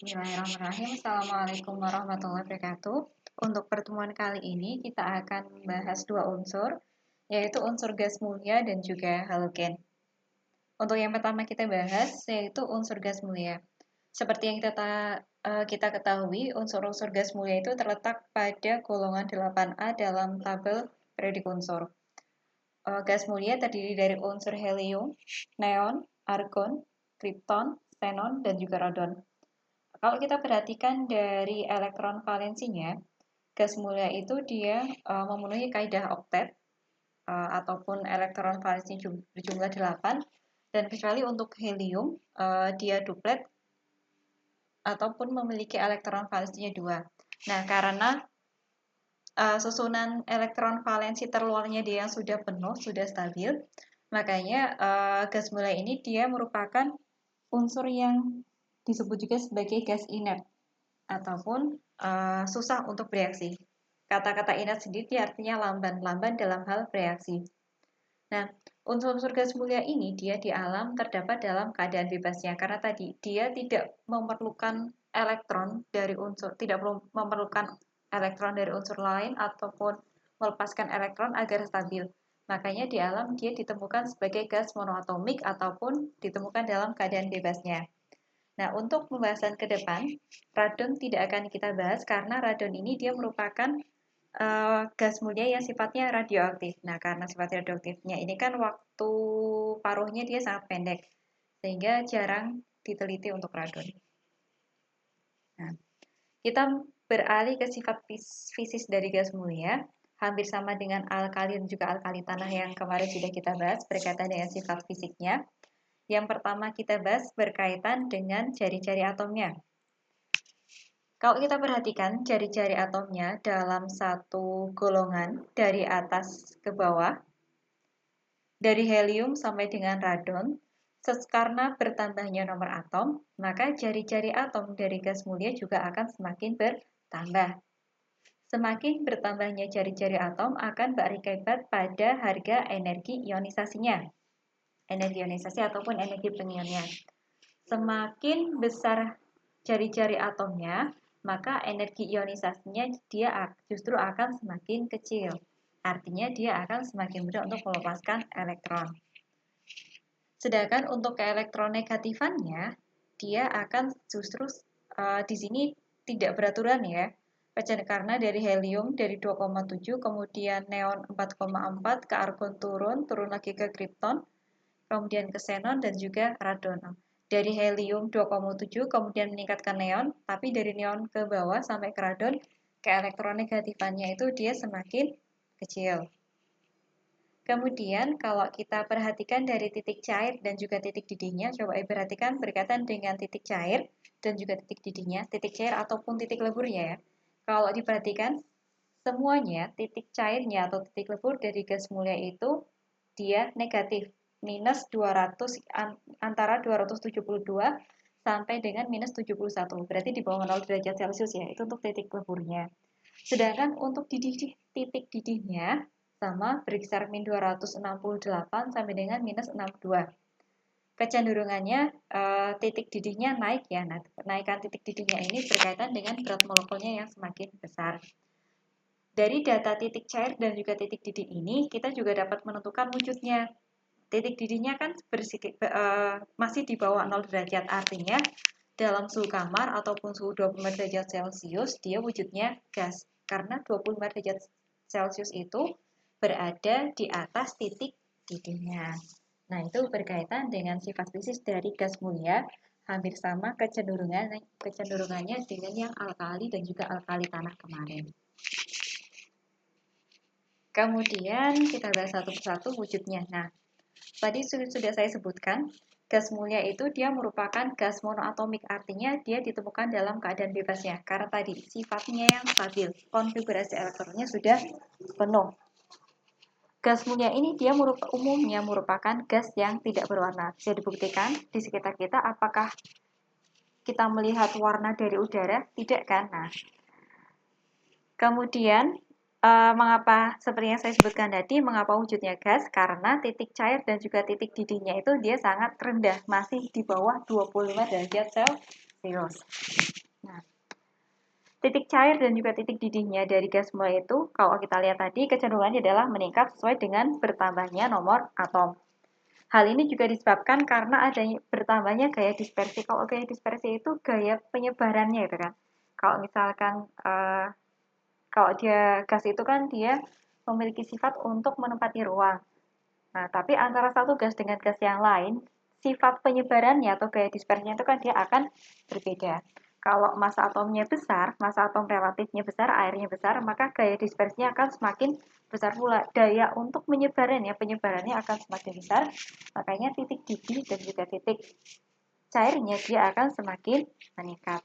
Bismillahirrahmanirrahim. Assalamualaikum warahmatullahi wabarakatuh. Untuk pertemuan kali ini kita akan membahas dua unsur, yaitu unsur gas mulia dan juga halogen. Untuk yang pertama kita bahas yaitu unsur gas mulia. Seperti yang kita ketahui, unsur-unsur gas mulia itu terletak pada golongan 8A dalam tabel periodik unsur. Gas mulia terdiri dari unsur helium, neon, argon, krypton, xenon, dan juga radon. Kalau kita perhatikan dari elektron valensinya, gas mulia itu dia memenuhi kaidah oktet ataupun elektron valensi berjumlah 8, dan kecuali untuk helium dia duplet ataupun memiliki elektron valensinya 2. Nah, karena susunan elektron valensi terluarnya dia yang sudah penuh, sudah stabil, makanya gas mulia ini dia merupakan unsur yang disebut juga sebagai gas inert ataupun susah untuk bereaksi. Kata-kata inert sendiri artinya lamban dalam hal bereaksi. Nah, unsur-unsur gas mulia ini dia di alam terdapat dalam keadaan bebasnya karena tadi dia tidak memerlukan elektron dari unsur, tidak memerlukan elektron dari unsur lain ataupun melepaskan elektron agar stabil. Makanya di alam dia ditemukan sebagai gas monoatomik ataupun ditemukan dalam keadaan bebasnya. Nah, untuk pembahasan ke depan, radon tidak akan kita bahas karena radon ini dia merupakan gas mulia yang sifatnya radioaktif. Nah, karena sifat radioaktifnya ini kan waktu paruhnya dia sangat pendek, sehingga jarang diteliti untuk radon. Nah, kita beralih ke sifat fisis dari gas mulia, hampir sama dengan alkali dan juga alkali tanah yang kemarin sudah kita bahas berkaitan dengan sifat fisiknya. Yang pertama kita bahas berkaitan dengan jari-jari atomnya. Kalau kita perhatikan jari-jari atomnya dalam satu golongan dari atas ke bawah, dari helium sampai dengan radon, karena bertambahnya nomor atom, maka jari-jari atom dari gas mulia juga akan semakin bertambah. Semakin bertambahnya jari-jari atom akan berakibat pada harga energi ionisasinya. Energi ionisasi ataupun energi pengionnya. Semakin besar jari-jari atomnya, maka energi ionisasinya dia justru akan semakin kecil. Artinya dia akan semakin mudah untuk melepaskan elektron. Sedangkan untuk keelektronegatifannya, dia akan justru di sini tidak beraturan ya. Karena dari helium dari 2,7, kemudian neon 4,4, ke argon turun lagi ke krypton, kemudian ke xenon dan juga radon. Dari helium 2,7 kemudian meningkat ke neon, tapi dari neon ke bawah sampai ke radon, ke elektronegatifannya itu dia semakin kecil. Kemudian kalau kita perhatikan dari titik cair dan juga titik didihnya, coba perhatikan berkaitan dengan titik cair dan juga titik didihnya, titik cair ataupun titik leburnya ya. Kalau diperhatikan semuanya titik cairnya atau titik lebur dari gas mulia itu dia negatif, minus 200 antara 272 sampai dengan minus 71. Berarti di bawah 0 derajat Celcius ya, itu untuk titik leburnya. Sedangkan untuk titik didihnya sama berkisar min 268 sampai dengan minus 62. Kecenderungannya titik didihnya naik ya. Nah, kenaikan titik didihnya ini berkaitan dengan berat molekulnya yang semakin besar. Dari data titik cair dan juga titik didih ini, kita juga dapat menentukan wujudnya. Titik didihnya kan masih di bawah 0 derajat, artinya dalam suhu kamar ataupun suhu 25 derajat Celcius, dia wujudnya gas. Karena 25 derajat Celcius itu berada di atas titik didihnya. Nah, itu berkaitan dengan sifat fisis dari gas mulia, hampir sama kecenderungannya dengan yang alkali dan juga alkali tanah kemarin. Kemudian kita bahas satu persatu wujudnya. Nah, tadi sudah saya sebutkan, gas mulia itu dia merupakan gas monoatomik, artinya dia ditemukan dalam keadaan bebasnya. Karena tadi sifatnya yang stabil, konfigurasi elektronnya sudah penuh. Gas mulia ini dia umumnya merupakan gas yang tidak berwarna. Bisa dibuktikan di sekitar kita, apakah kita melihat warna dari udara? Tidak kan? Nah, kemudian mengapa seperti yang saya sebutkan tadi, mengapa wujudnya gas? Karena titik cair dan juga titik didihnya itu dia sangat rendah, masih di bawah 25 derajat Celcius. Nah, titik cair dan juga titik didihnya dari gas mulai itu, kalau kita lihat tadi, kecenderungannya adalah meningkat sesuai dengan bertambahnya nomor atom. Hal ini juga disebabkan karena adanya bertambahnya gaya dispersi. Kalau gaya dispersi itu gaya penyebarannya itu kan. Kalau misalkan kalau dia gas itu kan dia memiliki sifat untuk menempati ruang. Nah, tapi antara satu gas dengan gas yang lain, sifat penyebarannya atau gaya dispersinya itu kan dia akan berbeda. Kalau massa atomnya besar, massa atom relatifnya besar, airnya besar, maka gaya dispersinya akan semakin besar pula. Daya untuk penyebarannya akan semakin besar, makanya titik didih dan juga titik cairnya dia akan semakin meningkat.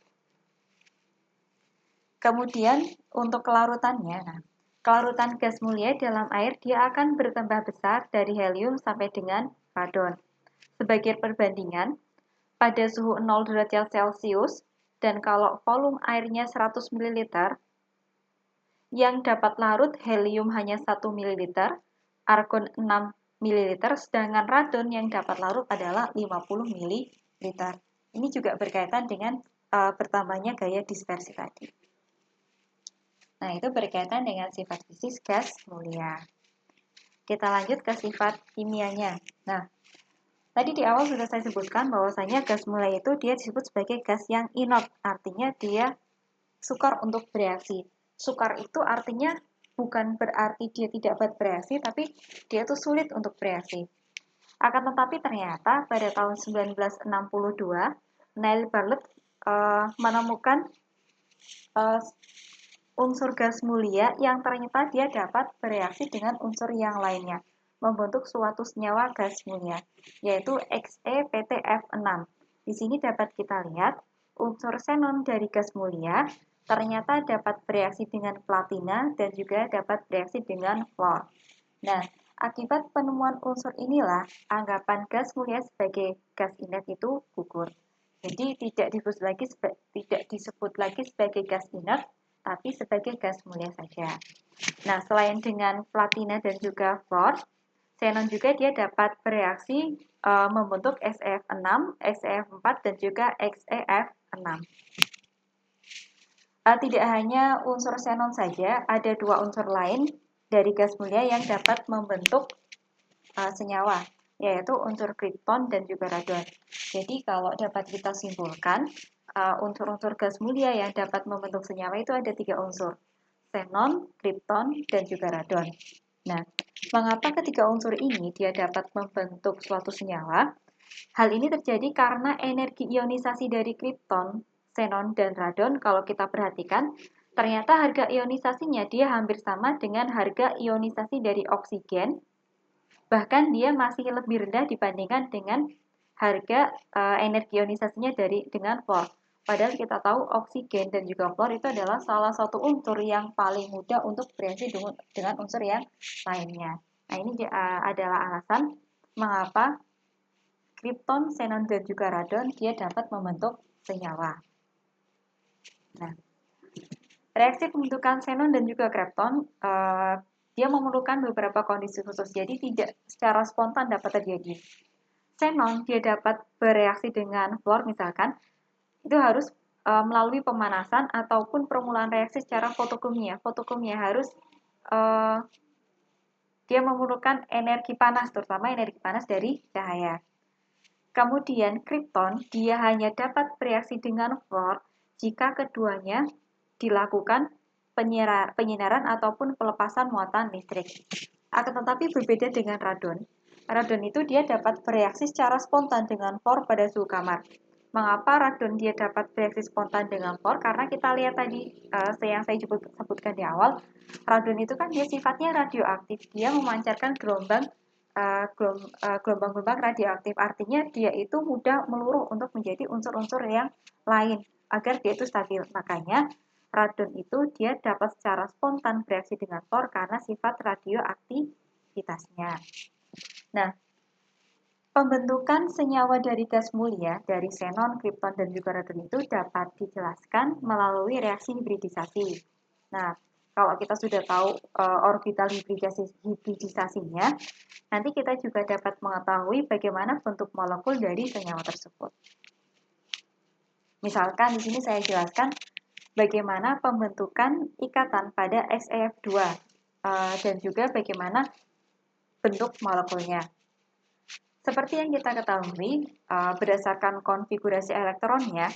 Kemudian untuk kelarutannya, nah, kelarutan gas mulia dalam air dia akan bertambah besar dari helium sampai dengan radon. Sebagai perbandingan, pada suhu 0 derajat Celcius dan kalau volume airnya 100 ml, yang dapat larut helium hanya 1 ml, argon 6 ml, sedangkan radon yang dapat larut adalah 50 ml. Ini juga berkaitan dengan bertambahnya gaya dispersi tadi. Nah, itu berkaitan dengan sifat fisik gas mulia. Kita lanjut ke sifat kimianya. Nah, tadi di awal sudah saya sebutkan bahwasanya gas mulia itu dia disebut sebagai gas yang inert, artinya dia sukar untuk bereaksi. Sukar itu artinya bukan berarti dia tidak dapat bereaksi, tapi dia itu sulit untuk bereaksi. Akan tetapi ternyata pada tahun 1962, Neil Bartlett menemukan unsur gas mulia yang ternyata dia dapat bereaksi dengan unsur yang lainnya, membentuk suatu senyawa gas mulia, yaitu XePtF6. Di sini dapat kita lihat unsur xenon dari gas mulia ternyata dapat bereaksi dengan platina dan juga dapat bereaksi dengan fluor. Nah, akibat penemuan unsur inilah anggapan gas mulia sebagai gas inert itu gugur. Jadi tidak disebut lagi sebagai gas inert, tapi sebagai gas mulia saja. Nah, selain dengan platina dan juga fluor, xenon juga dia dapat bereaksi membentuk XeF6, XeF4 dan juga XeF6. Tidak hanya unsur xenon saja, ada dua unsur lain dari gas mulia yang dapat membentuk senyawa, yaitu unsur kripton dan juga radon. Jadi kalau dapat kita simpulkan, unsur-unsur gas mulia yang dapat membentuk senyawa itu ada 3 unsur, xenon, kripton, dan juga radon. Nah, mengapa ketiga unsur ini dia dapat membentuk suatu senyawa? Hal ini terjadi karena energi ionisasi dari kripton, xenon, dan radon kalau kita perhatikan, ternyata harga ionisasinya dia hampir sama dengan harga ionisasi dari oksigen, bahkan dia masih lebih rendah dibandingkan dengan harga energi ionisasinya dengan fluor. Padahal kita tahu oksigen dan juga fluor itu adalah salah satu unsur yang paling mudah untuk bereaksi dengan unsur yang lainnya. Nah, ini adalah alasan mengapa kripton, xenon, dan juga radon dia dapat membentuk senyawa. Nah, reaksi pembentukan xenon dan juga kripton dia memerlukan beberapa kondisi khusus, jadi tidak secara spontan dapat terjadi. Xenon dia dapat bereaksi dengan fluor misalkan, itu harus melalui pemanasan ataupun permulaan reaksi secara fotokimia. Fotokimia harus dia memerlukan energi panas, terutama energi panas dari cahaya. Kemudian kripton dia hanya dapat bereaksi dengan fluor jika keduanya dilakukan penyinaran ataupun pelepasan muatan listrik. Akan tetapi berbeda dengan radon. Radon itu dia dapat bereaksi secara spontan dengan fluor pada suhu kamar. Mengapa radon dia dapat bereaksi spontan dengan fluor? Karena kita lihat tadi yang saya sebutkan di awal, radon itu kan dia sifatnya radioaktif. Dia memancarkan gelombang-gelombang radioaktif, artinya dia itu mudah meluruh untuk menjadi unsur-unsur yang lain agar dia itu stabil. Makanya radon itu dia dapat secara spontan bereaksi dengan fluor karena sifat radioaktivitasnya. Nah, pembentukan senyawa dari gas mulia dari xenon, kripton, dan juga radon itu dapat dijelaskan melalui reaksi hibridisasi. Nah, kalau kita sudah tahu orbital hibridisasinya, nanti kita juga dapat mengetahui bagaimana bentuk molekul dari senyawa tersebut. Misalkan di sini saya jelaskan bagaimana pembentukan ikatan pada XeF2 dan juga bagaimana bentuk molekulnya. Seperti yang kita ketahui, berdasarkan konfigurasi elektronnya,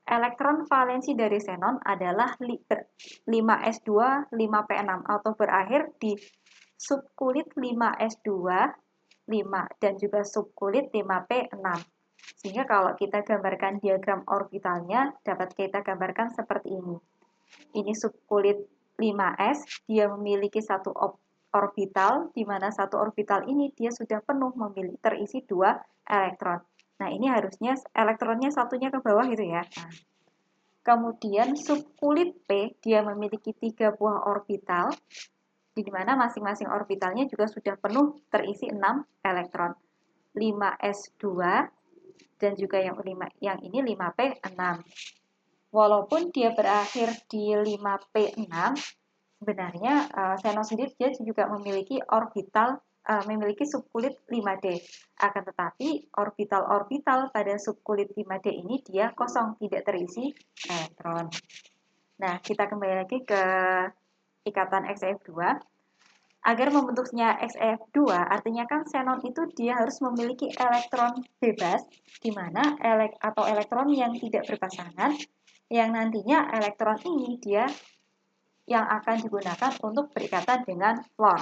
elektron valensi dari xenon adalah 5s2, 5p6 atau berakhir di subkulit 5s2, 5 dan juga subkulit 5p6. Sehingga kalau kita gambarkan diagram orbitalnya, dapat kita gambarkan seperti ini. Ini subkulit 5s, dia memiliki satu orbital, di mana satu orbital ini dia sudah penuh terisi 2 elektron. Nah, ini harusnya elektronnya satunya ke bawah gitu ya. Nah, kemudian subkulit P, dia memiliki 3 buah orbital, di mana masing-masing orbitalnya juga sudah penuh terisi 6 elektron. 5s2 dan juga yang ini 5p6. Walaupun dia berakhir di 5p6, sebenarnya xenon sendiri dia juga memiliki memiliki subkulit 5D. Akan tetapi orbital-orbital pada subkulit 5D ini dia kosong, tidak terisi elektron. Nah, kita kembali lagi ke ikatan XeF2. Agar membentuknya XeF2, artinya kan xenon itu dia harus memiliki elektron bebas, di mana elektron yang tidak berpasangan, yang nantinya elektron ini dia yang akan digunakan untuk berikatan dengan fluor.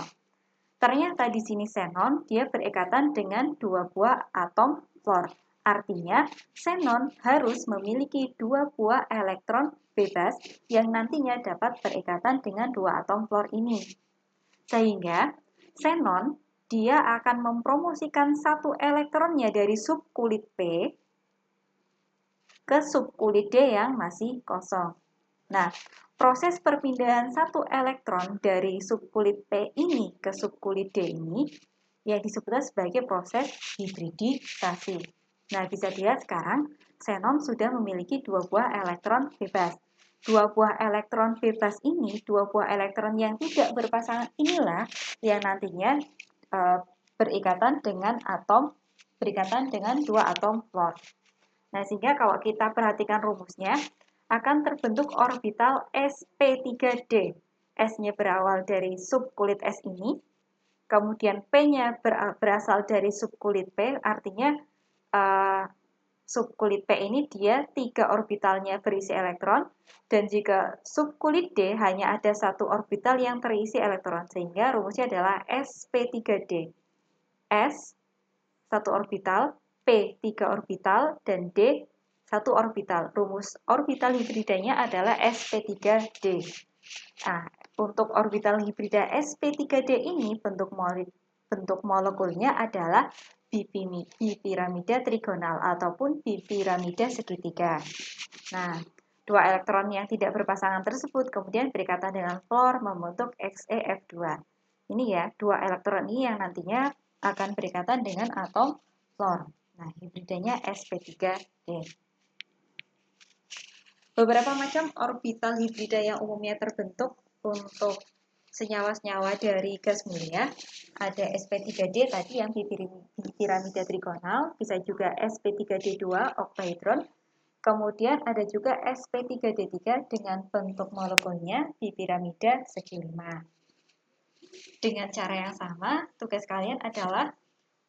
Ternyata di sini xenon dia berikatan dengan 2 buah atom fluor. Artinya xenon harus memiliki 2 buah elektron bebas yang nantinya dapat berikatan dengan 2 atom fluor ini. Sehingga xenon dia akan mempromosikan satu elektronnya dari subkulit P ke subkulit D yang masih kosong. Nah, proses perpindahan satu elektron dari subkulit P ini ke subkulit D ini yang disebut sebagai proses hibridisasi. Nah, bisa dilihat sekarang xenon sudah memiliki 2 buah elektron bebas. 2 buah elektron bebas ini, 2 buah elektron yang tidak berpasangan inilah yang nantinya berikatan dengan 2 atom fluor. Nah, sehingga kalau kita perhatikan rumusnya, akan terbentuk orbital sp3d. S-nya berawal dari subkulit S ini, kemudian P-nya berasal dari subkulit P, artinya subkulit P ini dia 3 orbitalnya berisi elektron, dan jika subkulit D hanya ada satu orbital yang terisi elektron, sehingga rumusnya adalah sp3d. S 1 orbital, P 3 orbital, dan D 1 orbital. Rumus orbital hibridanya adalah sp3d. Nah, untuk orbital hibrida sp3d ini bentuk molekulnya adalah bipiramida trigonal ataupun bipiramida segitiga. Nah, 2 elektron yang tidak berpasangan tersebut kemudian berikatan dengan fluor membentuk XeF2. Ini ya, 2 elektron ini yang nantinya akan berikatan dengan atom fluor. Nah, hibridanya sp3d. Beberapa macam orbital hibrida yang umumnya terbentuk untuk senyawa-senyawa dari gas mulia. Ada sp3d tadi yang bipiramida trigonal, bisa juga sp3d2 oktahedron. Kemudian ada juga sp3d3 dengan bentuk molekulnya bipiramida segi 5. Dengan cara yang sama, tugas kalian adalah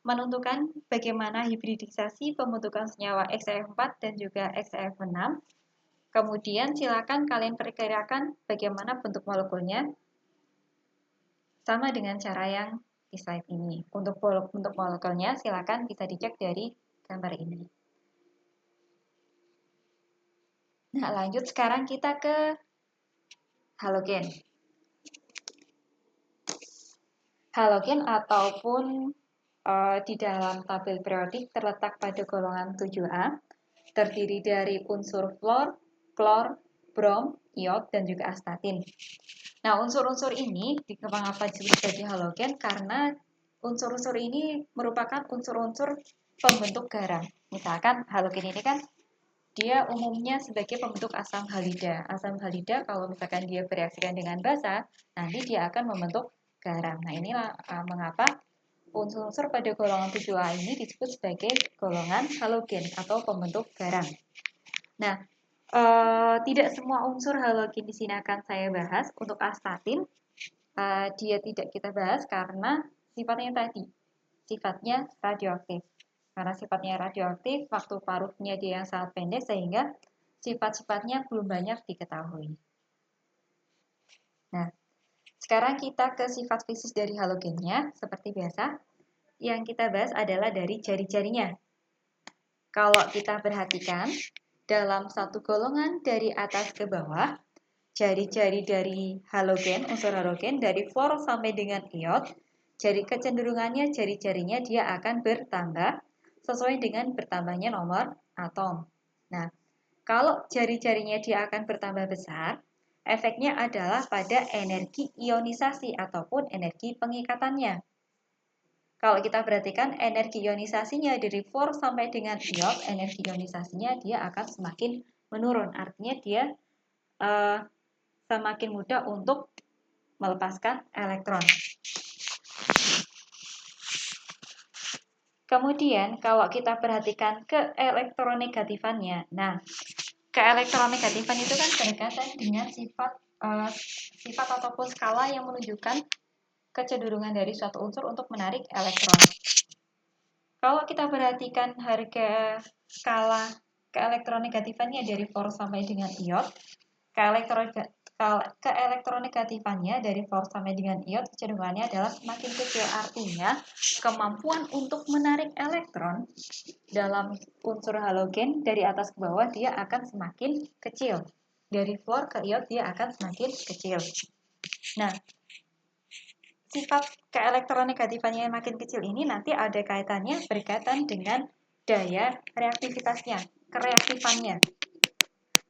menentukan bagaimana hibridisasi pembentukan senyawa XeF4 dan juga XeF6. Kemudian silakan kalian perkirakan bagaimana bentuk molekulnya sama dengan cara yang di slide ini. Untuk bentuk molekulnya silakan bisa dicek dari gambar ini. Nah, lanjut sekarang kita ke halogen. Halogen ataupun di dalam tabel periodik terletak pada golongan 7A, terdiri dari unsur fluor, klor, brom, iod, dan juga astatin. Nah, unsur-unsur ini mengapa disebut sebagai halogen? Karena unsur-unsur ini merupakan unsur-unsur pembentuk garam. Misalkan halogen ini kan dia umumnya sebagai pembentuk asam halida. Asam halida kalau misalkan dia bereaksikan dengan basa, nanti dia akan membentuk garam. Nah, inilah mengapa unsur-unsur pada golongan 7A ini disebut sebagai golongan halogen atau pembentuk garam. Nah, tidak semua unsur halogen di sini akan saya bahas. Untuk astatin, dia tidak kita bahas karena sifatnya tadi, sifatnya radioaktif. Karena sifatnya radioaktif, waktu paruhnya dia yang sangat pendek sehingga sifat-sifatnya belum banyak diketahui. Nah, sekarang kita ke sifat fisik dari halogennya. Seperti biasa, yang kita bahas adalah dari jari-jarinya. Kalau kita perhatikan, dalam satu golongan dari atas ke bawah, jari-jari dari halogen, unsur halogen, dari fluor sampai dengan iod, jari kecenderungannya jari-jarinya dia akan bertambah sesuai dengan bertambahnya nomor atom. Nah, kalau jari-jarinya dia akan bertambah besar, efeknya adalah pada energi ionisasi ataupun energi pengikatannya. Kalau kita perhatikan energi ionisasinya dari fluor sampai dengan iod, energi ionisasinya dia akan semakin menurun. Artinya dia semakin mudah untuk melepaskan elektron. Kemudian kalau kita perhatikan ke elektronegatifannya, nah keelektronegatifan itu kan berkaitan dengan sifat ataupun skala yang menunjukkan kecenderungan dari suatu unsur untuk menarik elektron. Kalau kita perhatikan harga skala keelektronegatifannya dari fluor sampai dengan iod, keelektronegatifannya dari fluor sampai dengan iod kecenderungannya adalah semakin kecil. Artinya kemampuan untuk menarik elektron dalam unsur halogen dari atas ke bawah dia akan semakin kecil. Dari fluor ke iod dia akan semakin kecil. Nah, sifat keelektronegatifannya yang makin kecil ini nanti ada kaitannya berkaitan dengan daya reaktivitasnya, kereaktifannya.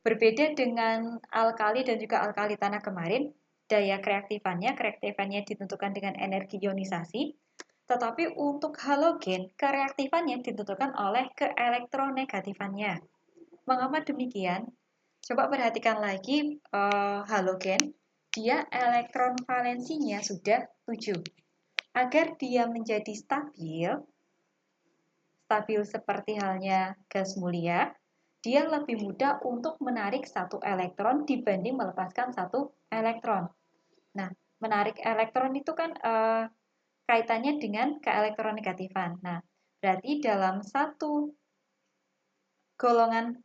Berbeda dengan alkali dan juga alkali tanah kemarin, daya kereaktifannya ditentukan dengan energi ionisasi, tetapi untuk halogen, kereaktifannya ditentukan oleh keelektronegatifannya. Mengapa demikian? Coba perhatikan lagi halogen, dia elektron valensinya sudah 7. Agar dia menjadi stabil seperti halnya gas mulia, dia lebih mudah untuk menarik satu elektron dibanding melepaskan satu elektron. Nah, menarik elektron itu kan kaitannya dengan keelektronegatifan. Nah, berarti dalam satu golongan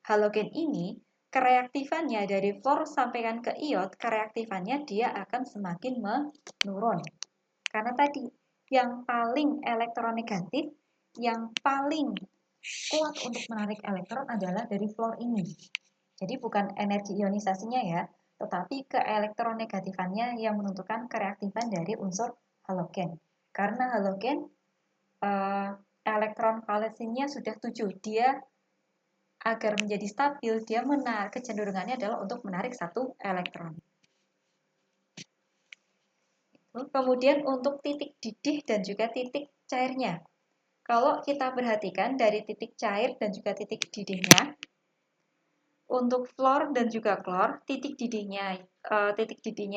halogen ini, kereaktifannya dari fluor sampaikan ke iod, kereaktifannya dia akan semakin menurun. Karena tadi, yang paling elektronegatif, yang paling kuat untuk menarik elektron adalah dari fluor ini. Jadi bukan energi ionisasinya ya, tetapi keelektronegatifannya yang menentukan kereaktifan dari unsur halogen. Karena halogen elektron valensinya sudah 7, dia agar menjadi stabil, dia kecenderungannya adalah untuk menarik satu elektron. Kemudian untuk titik didih dan juga titik cairnya. Kalau kita perhatikan dari titik cair dan juga titik didihnya, untuk fluor dan juga klor, titik didihnya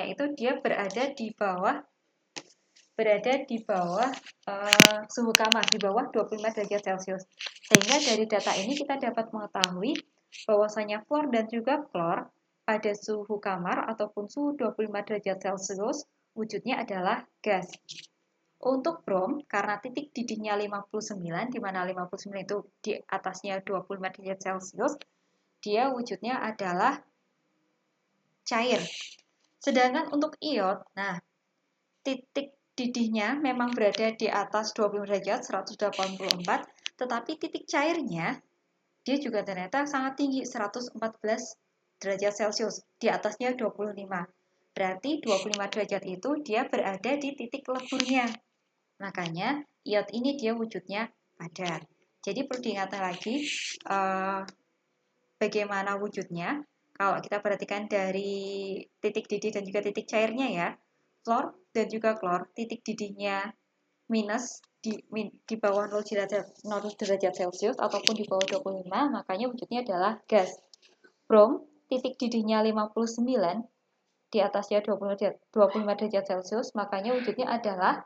itu dia berada di bawah suhu kamar, di bawah 25 derajat Celcius. Sehingga dari data ini kita dapat mengetahui bahwasanya fluor dan juga klor pada suhu kamar ataupun suhu 25 derajat Celcius wujudnya adalah gas. Untuk brom, karena titik didihnya 59, di mana 59 itu di atasnya 25 derajat Celcius, dia wujudnya adalah cair. Sedangkan untuk iod, nah, titik didihnya memang berada di atas 20 derajat, 184, tetapi titik cairnya, dia juga ternyata sangat tinggi, 114 derajat Celcius, di atasnya 25. Berarti 25 derajat itu dia berada di titik leburnya. Makanya iod ini dia wujudnya padat. Jadi perlu diingat lagi bagaimana wujudnya. Kalau kita perhatikan dari titik didih dan juga titik cairnya ya, fluor dan juga klor, titik didihnya minus di bawah 0 derajat Celcius ataupun di bawah 25, makanya wujudnya adalah gas. Brom, titik didihnya 59, di atasnya 25 derajat Celcius, makanya wujudnya adalah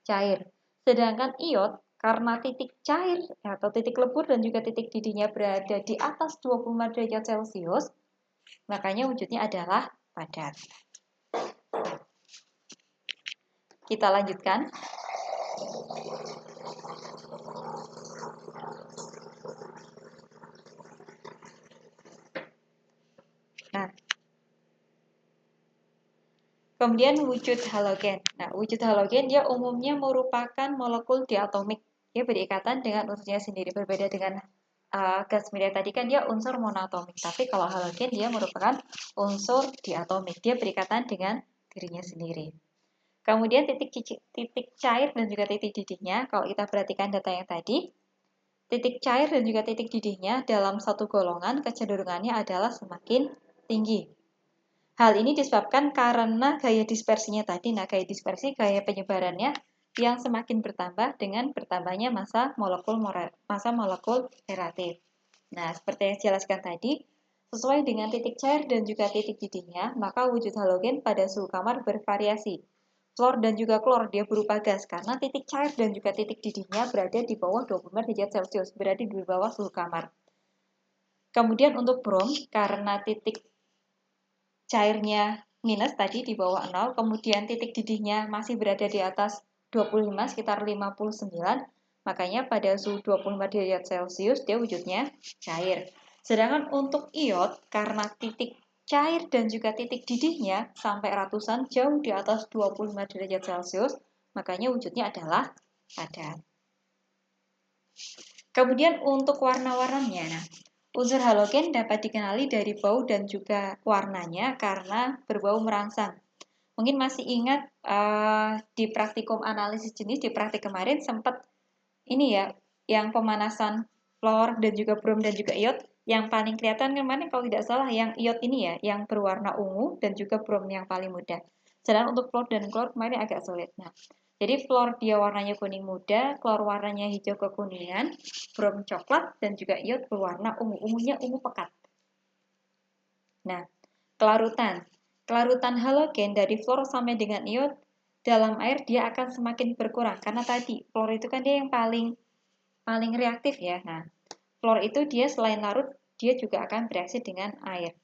cair. Sedangkan iod, karena titik cair atau titik lebur dan juga titik didihnya berada di atas 25 derajat Celcius, makanya wujudnya adalah padat. Kita lanjutkan. Nah, kemudian wujud halogen. Nah, wujud halogen dia umumnya merupakan molekul diatomik. Dia berikatan dengan unsurnya sendiri. Berbeda dengan gas media tadi kan dia unsur monoatomik. Tapi kalau halogen dia merupakan unsur diatomik. Dia berikatan dengan dirinya sendiri. Kemudian titik cair dan juga titik didihnya. Kalau kita perhatikan data yang tadi, titik cair dan juga titik didihnya dalam satu golongan kecenderungannya adalah semakin tinggi. Hal ini disebabkan karena gaya dispersinya tadi. Nah, gaya dispersi, gaya penyebarannya yang semakin bertambah dengan bertambahnya massa molekul relatif. Nah, seperti yang dijelaskan tadi, sesuai dengan titik cair dan juga titik didihnya, maka wujud halogen pada suhu kamar bervariasi. Fluor dan juga klor dia berupa gas karena titik cair dan juga titik didihnya berada di bawah 25 derajat Celcius, berada di bawah suhu kamar. Kemudian untuk brom, karena titik cairnya minus tadi di bawah 0, kemudian titik didihnya masih berada di atas 25, sekitar 59, makanya pada suhu 25 derajat Celcius dia wujudnya cair. Sedangkan untuk iod, karena titik cair dan juga titik didihnya sampai ratusan jauh di atas 25 derajat Celcius, makanya wujudnya adalah padat. Kemudian untuk warna-warnanya, nah, unsur halogen dapat dikenali dari bau dan juga warnanya karena berbau merangsang. Mungkin masih ingat di praktikum analisis jenis di praktik kemarin sempat ini ya, yang pemanasan fluor dan juga brom dan juga iod. Yang paling kelihatan kemarin kalau tidak salah yang iod ini ya, yang berwarna ungu dan juga brom yang paling muda. Sedangkan untuk fluor dan klor kemarin agak sulit. Nah, jadi fluor dia warnanya kuning muda, klor warnanya hijau kekuningan, brom coklat, dan juga iod berwarna ungu. Ungunya ungu pekat. Nah, kelarutan. Kelarutan halogen dari fluor sampai dengan iod dalam air dia akan semakin berkurang. Karena tadi, fluor itu kan dia yang paling reaktif ya. Nah, fluor itu dia selain larut, dia juga akan bereaksi dengan air.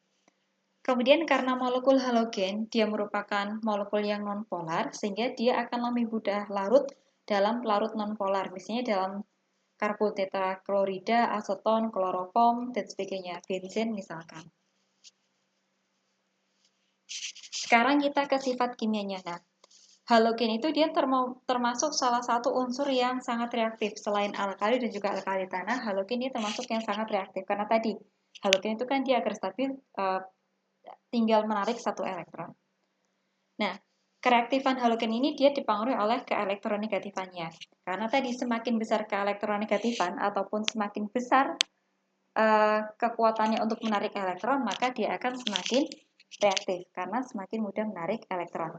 Kemudian karena molekul halogen, dia merupakan molekul yang nonpolar, sehingga dia akan lebih mudah larut dalam pelarut nonpolar, misalnya dalam karbotetraklorida, aseton, kloroform, dan sebagainya, benzen misalkan. Sekarang kita ke sifat kimianya. Nah, halogen itu dia termasuk salah satu unsur yang sangat reaktif. Selain alkali dan juga alkali tanah, halogen ini termasuk yang sangat reaktif. Karena tadi, halogen itu kan dia agar stabil, tinggal menarik satu elektron. Nah, kereaktifan halogen ini dia dipengaruhi oleh keelektronegatifannya. Karena tadi semakin besar keelektronegativan ataupun semakin besar kekuatannya untuk menarik elektron, maka dia akan semakin reaktif karena semakin mudah menarik elektron.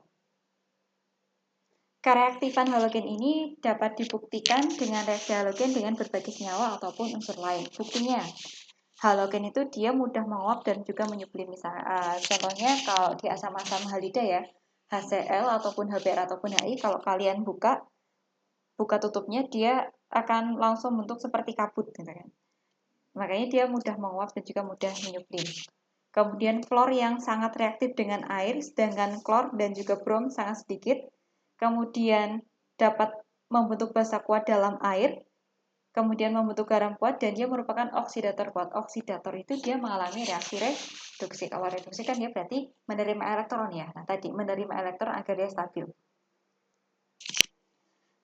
Kereaktifan halogen ini dapat dibuktikan dengan reaksi halogen dengan berbagai senyawa ataupun unsur lain. Buktinya, halogen itu dia mudah menguap dan juga menyublim. Misalnya, contohnya kalau di asam-asam halida ya, HCl ataupun HBr ataupun HI, kalau kalian buka tutupnya dia akan langsung bentuk seperti kabut gitu kan. Makanya dia mudah menguap dan juga mudah menyublim. Kemudian klor yang sangat reaktif dengan air, sedangkan klor dan juga brom sangat sedikit. Kemudian dapat membentuk basa kuat dalam air, kemudian membentuk garam kuat, dan dia merupakan oksidator kuat. Oksidator itu dia mengalami reaksi reduksi. Kalau reduksi kan dia berarti menerima elektron ya. Nah tadi menerima elektron agar dia stabil.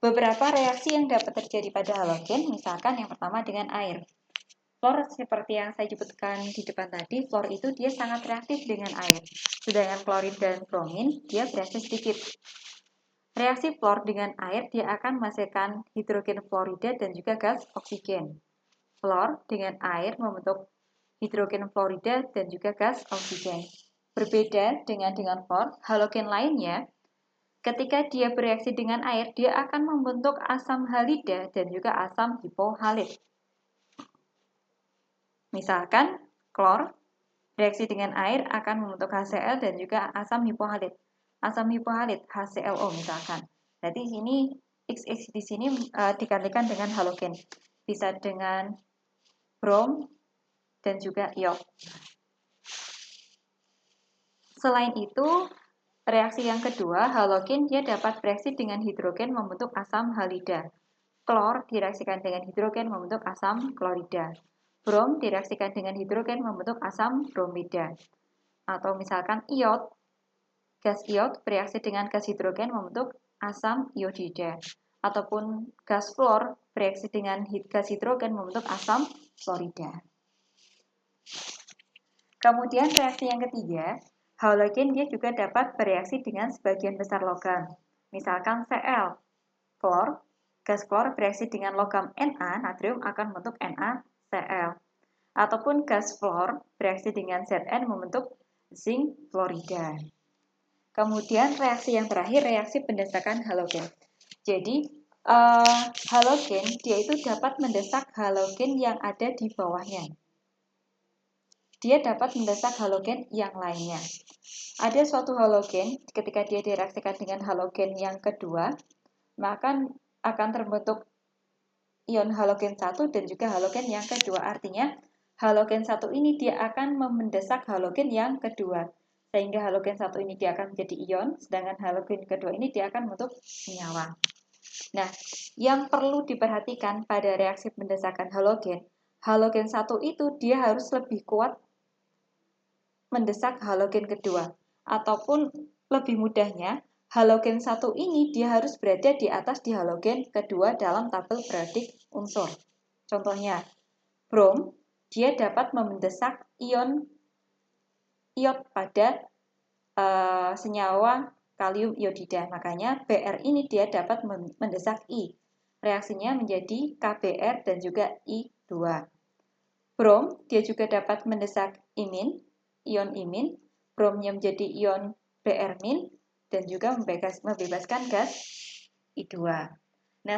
Beberapa reaksi yang dapat terjadi pada halogen, misalkan yang pertama dengan air. Fluor seperti yang saya sebutkan di depan tadi, fluor itu dia sangat reaktif dengan air. Sedangkan klorin dan bromin dia bereaksi sedikit. Reaksi fluor dengan air dia akan menghasilkan hidrogen fluorida dan juga gas oksigen. Fluor dengan air membentuk hidrogen fluorida dan juga gas oksigen. Berbeda dengan fluor, halogen lainnya ketika dia bereaksi dengan air dia akan membentuk asam halida dan juga asam hipohalid. Misalkan klor reaksi dengan air akan membentuk HCl dan juga asam hipohalid. Asam hipohalid HClO misalkan. Jadi sini XX di sini digantikan dengan halogen. Bisa dengan brom dan juga iod. Selain itu, reaksi yang kedua, halogen dia dapat bereaksi dengan hidrogen membentuk asam halida. Klor direaksikan dengan hidrogen membentuk asam klorida. Brom direaksikan dengan hidrogen membentuk asam bromida. Atau misalkan iod, gas iod bereaksi dengan gas hidrogen membentuk asam iodida. Ataupun gas fluor bereaksi dengan gas hidrogen membentuk asam fluorida. Kemudian reaksi yang ketiga, halogen dia juga dapat bereaksi dengan sebagian besar logam. Misalkan Cl, klor, gas klor bereaksi dengan logam Na, natrium akan membentuk NaCl. Ataupun gas fluor bereaksi dengan Zn membentuk zinc fluorida. Kemudian reaksi yang terakhir, reaksi pendesakan halogen. Jadi, halogen dia itu dapat mendesak halogen yang ada di bawahnya. Dia dapat mendesak halogen yang lainnya. Ada suatu halogen, ketika dia direaksikan dengan halogen yang kedua, maka akan terbentuk ion halogen 1 dan juga halogen yang kedua. Artinya, halogen 1 ini dia akan mendesak halogen yang kedua. Sehingga halogen 1 ini dia akan menjadi ion, sedangkan halogen kedua ini dia akan membentuk senyawa. Nah, yang perlu diperhatikan pada reaksi pendesakan halogen 1 itu dia harus lebih kuat mendesak halogen kedua. Ataupun lebih mudahnya, halogen 1 ini dia harus berada di atas di halogen kedua dalam tabel periodik unsur. Contohnya, brom, dia dapat mendesak ion iod pada senyawa kalium iodida. Makanya Br ini dia dapat mendesak I. Reaksinya menjadi KBr dan juga I2. Brom, dia juga dapat mendesak imin, ion imin, bromnya menjadi ion Br-, dan juga membebaskan gas I2. Nah,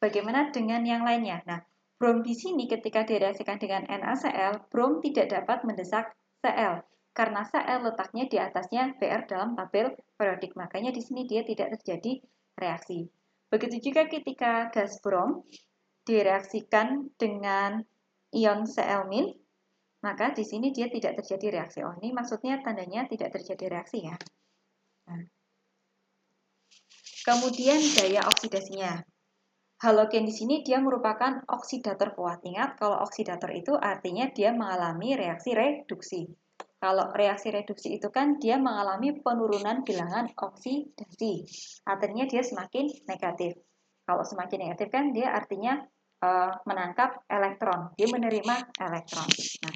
bagaimana dengan yang lainnya? Nah, brom di sini ketika direaksikan dengan NaCl, brom tidak dapat mendesak Cl, karena Cl letaknya di atasnya Br dalam tabel periodik. Makanya di sini dia tidak terjadi reaksi. Begitu juga ketika gas brom direaksikan dengan ion Cl-, maka di sini dia tidak terjadi reaksi. Oh, ini maksudnya tandanya tidak terjadi reaksi ya. Nah. Kemudian daya oksidasinya. Halogen di sini dia merupakan oksidator kuat. Ingat, kalau oksidator itu artinya dia mengalami reaksi reduksi. Kalau reaksi reduksi itu kan dia mengalami penurunan bilangan oksidasi. Artinya dia semakin negatif. Kalau semakin negatif kan dia artinya menangkap elektron, dia menerima elektron. Nah,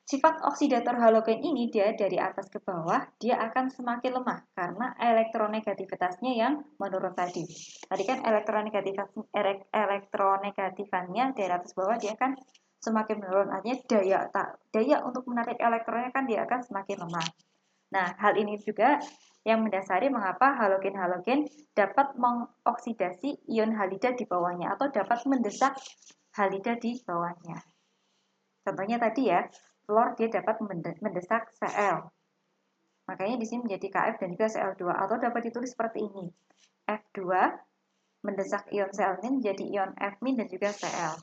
sifat oksidator halogen ini dia dari atas ke bawah dia akan semakin lemah karena elektronegativitasnya yang menurun tadi. Tadi kan elektronegatifannya dari atas bawah dia kan semakin menurun, artinya daya untuk menarik elektronnya kan dia akan semakin lemah. Nah, hal ini juga yang mendasari mengapa halogen-halogen dapat mengoksidasi ion halida di bawahnya atau dapat mendesak halida di bawahnya. Contohnya tadi ya, fluor dia dapat mendesak Cl. Makanya di sini menjadi Kf dan juga Cl2 atau dapat ditulis seperti ini. F2 mendesak ion Cl- menjadi ion F- dan juga Cl.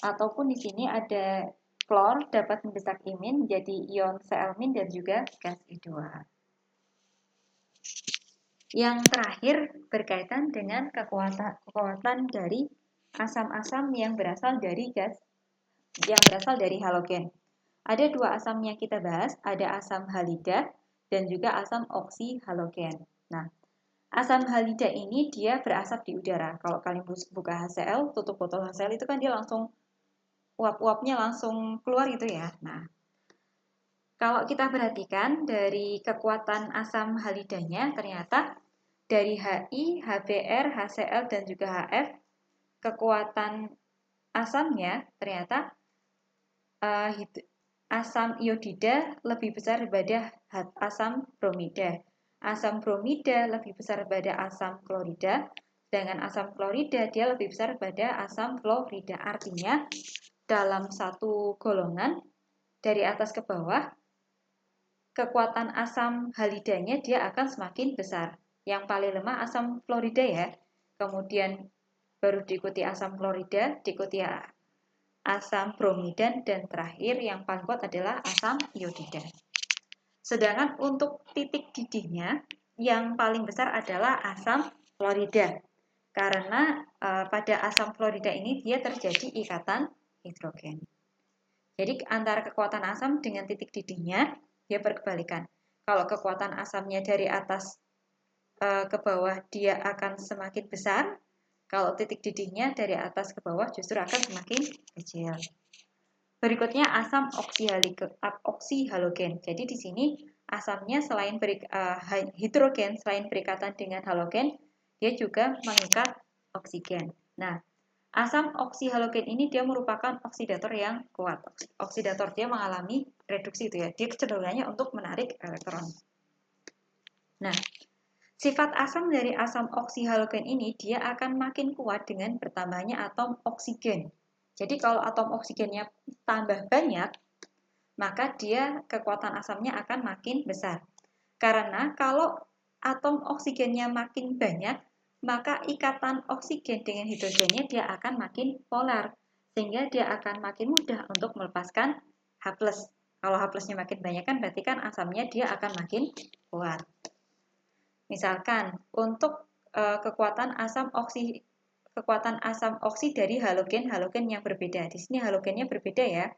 Ataupun di sini ada fluor dapat mendesak imin menjadi ion Cl- dan juga gas I2. Yang terakhir berkaitan dengan kekuatan dari asam-asam yang berasal dari halogen. Ada dua asam yang kita bahas, ada asam halida dan juga asam oksihalogen. Nah, asam halida ini dia berasap di udara. Kalau kalian buka HCl, tutup botol HCl itu kan dia langsung uap-uapnya langsung keluar gitu ya. Nah, kalau kita perhatikan dari kekuatan asam halidanya, ternyata dari Hi, HBr, HCl, dan juga HF, kekuatan asamnya ternyata asam iodida lebih besar daripada asam bromida. Asam bromida lebih besar daripada asam klorida, sedangkan asam klorida dia lebih besar daripada asam fluorida. Artinya, dalam satu golongan, dari atas ke bawah, kekuatan asam halidanya dia akan semakin besar. Yang paling lemah asam fluorida ya. kemudian baru diikuti asam klorida, diikuti asam bromida, dan terakhir yang paling kuat adalah asam iodida. Sedangkan untuk titik didihnya yang paling besar adalah asam klorida. Karena pada asam klorida ini dia terjadi ikatan hidrogen. Jadi antara kekuatan asam dengan titik didihnya dia berkebalikan. Kalau kekuatan asamnya dari atas ke bawah dia akan semakin besar. Kalau titik didihnya dari atas ke bawah justru akan semakin kecil. Berikutnya asam oksihalogen. Jadi di sini asamnya selain hidrogen, selain berikatan dengan halogen, dia juga mengikat oksigen. Nah, asam oksihalogen ini dia merupakan oksidator yang kuat. Oksidator dia mengalami reduksi itu ya. Dia kecenderungannya untuk menarik elektron. Nah, sifat asam dari asam oksihalogen ini dia akan makin kuat dengan bertambahnya atom oksigen. Jadi kalau atom oksigennya tambah banyak, maka dia kekuatan asamnya akan makin besar. Karena kalau atom oksigennya makin banyak, maka ikatan oksigen dengan hidrogennya dia akan makin polar. Sehingga dia akan makin mudah untuk melepaskan H+. Kalau H+-nya makin banyak kan berarti kan asamnya dia akan makin kuat. Misalkan untuk kekuatan asam oksi dari halogen yang berbeda. Di sini halogennya berbeda ya.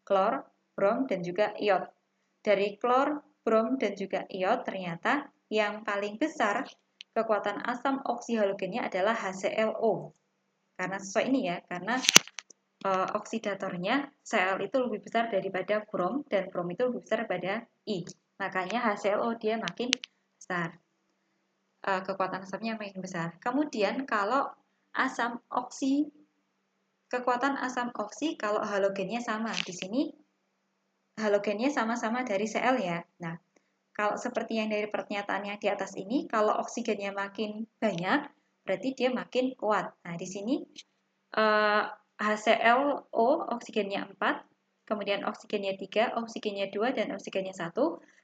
Klor, brom, dan juga iod. Dari klor, brom, dan juga iod ternyata yang paling besar kekuatan asam oksihalogennya adalah HClO. Karena sesuai ini ya, karena oksidatornya Cl itu lebih besar daripada brom dan brom itu lebih besar daripada I. Makanya HClO dia makin besar. Kekuatan asamnya makin besar. Kemudian kalau kekuatan asam oksi kalau halogennya sama. Di sini halogennya sama-sama dari Cl ya. Nah, kalau seperti yang dari pernyataan yang di atas ini, kalau oksigennya makin banyak, berarti dia makin kuat. Nah, di sini HClO oksigennya 4, kemudian oksigennya 3, oksigennya 2, dan oksigennya 1.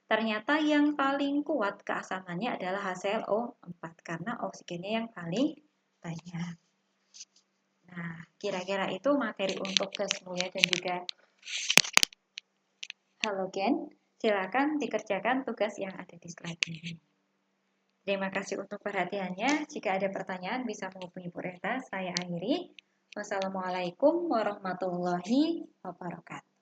Ternyata yang paling kuat keasamannya adalah HClO 4 karena oksigennya yang paling banyak. Nah, kira-kira itu materi untuk gas mulia dan juga halogen. Silakan dikerjakan tugas yang ada di slide ini. Terima kasih untuk perhatiannya. Jika ada pertanyaan bisa menghubungi Bu Reta. Saya akhiri. Wassalamualaikum warahmatullahi wabarakatuh.